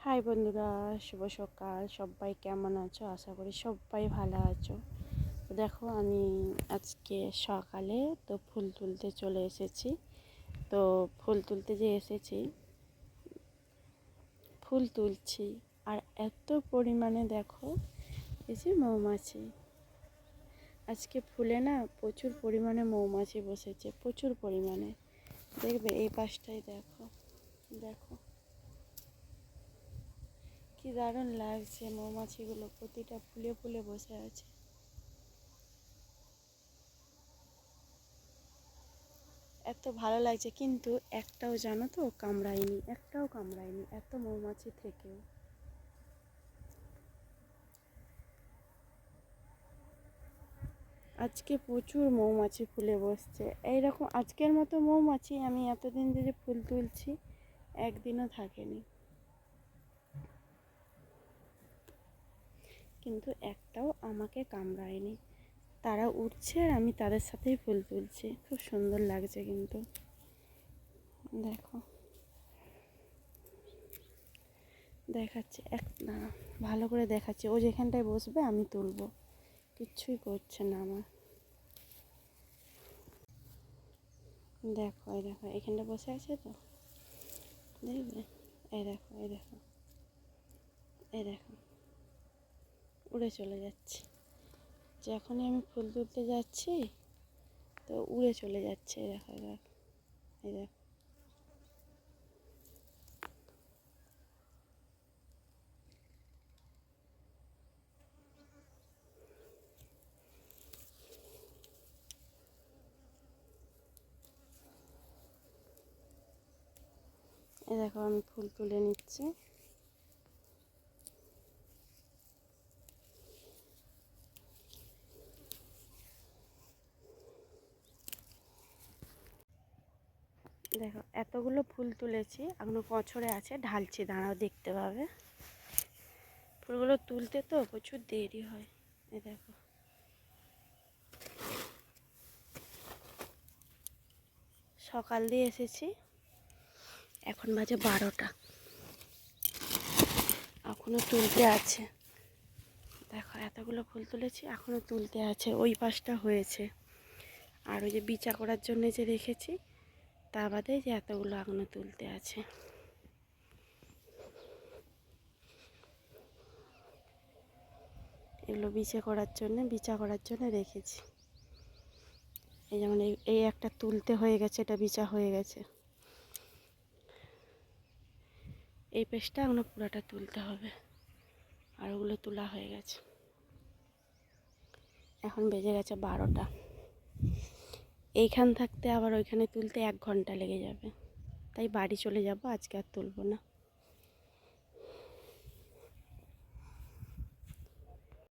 High বন্ধুরা, শুভ সকাল। সবাই কেমন আছো? আশা করি সবাই ভালো আছো। তো দেখো, আমি আজকে সকালে তো ফুল তুলতে চলে এসেছি। তো ফুল তুলতে যে এসেছি, ফুল তুলছি, আর এত পরিমাণে দেখো এই যে মৌমাছি। আজকে ফুলে না প্রচুর পরিমাণে মৌমাছি বসেছে, প্রচুর পরিমাণে। দেখবে এই পাশটাই দেখো, দেখো কি দারুণ লাগছে। মৌমাছিগুলো প্রতিটা ফুলে ফুলে বসে আছে। এত ভালো লাগছে, কিন্তু একটাও জানো তো কামড়ায়নি, একটাও কামড়ায়নি এত মৌমাছি থেকেও। আজকে প্রচুর মৌমাছি ফুলে বসছে। এইরকম আজকের মতো মৌমাছি আমি এতদিন যে ফুল তুলছি একদিনও থাকেনি, কিন্তু একটাও আমাকে কামড়ায়নি। তারা উঠছে আর আমি তাদের সাথেই ফুল তুলছি। খুব সুন্দর লাগছে কিন্তু। দেখো দেখাচ্ছে, এক না ভালো করে দেখাচ্ছে। ও যেখানটায় বসবে আমি তুলবো, কিচ্ছুই করছে না আমার। দেখো এই দেখো এখানটা বসে আছে তো, দেখবে? এই দেখো, এই দেখো, এই দেখো উড়ে চলে যাচ্ছে। যখনই আমি ফুল তুলতে যাচ্ছি তো উড়ে চলে যাচ্ছে। এই দেখো, এই দেখো, এই দেখো। এই দেখো আমি ফুল তুলে নিচ্ছি। দেখো এতগুলো ফুল তুলেছি, এখনো কছড়ে আছে, ঢালছি, দাঁড়াও দেখতে পাবে। ফুলগুলো তুলতে তো প্রচুর দেরি হয়। এই দেখো সকাল দিয়ে এসেছি, এখন বাজে 12টা, এখনো তুলতে আছে। দেখো এতগুলো ফুল তুলেছি, এখনো তুলতে আছে। ওই পাশটা হয়েছে, আর ওই যে বিচা করার জন্য যে রেখেছি তা বাদে যে এতগুলো এখনো তুলতে আছে। এগুলো বিচা করার জন্য রেখেছি। এই যেমন এই একটা তুলতে হয়ে গেছে, এটা বিচা হয়ে গেছে। এই পেজটা এখনো পুরাটা তুলতে হবে, আর ওগুলো তোলা হয়ে গেছে। এখন বেজে গেছে 12টা। এইখান থাকতে আবার ওইখানে তুলতে 1 ঘন্টা লেগে যাবে, তাই বাড়ি চলে যাব, আজকে আর তুলব না।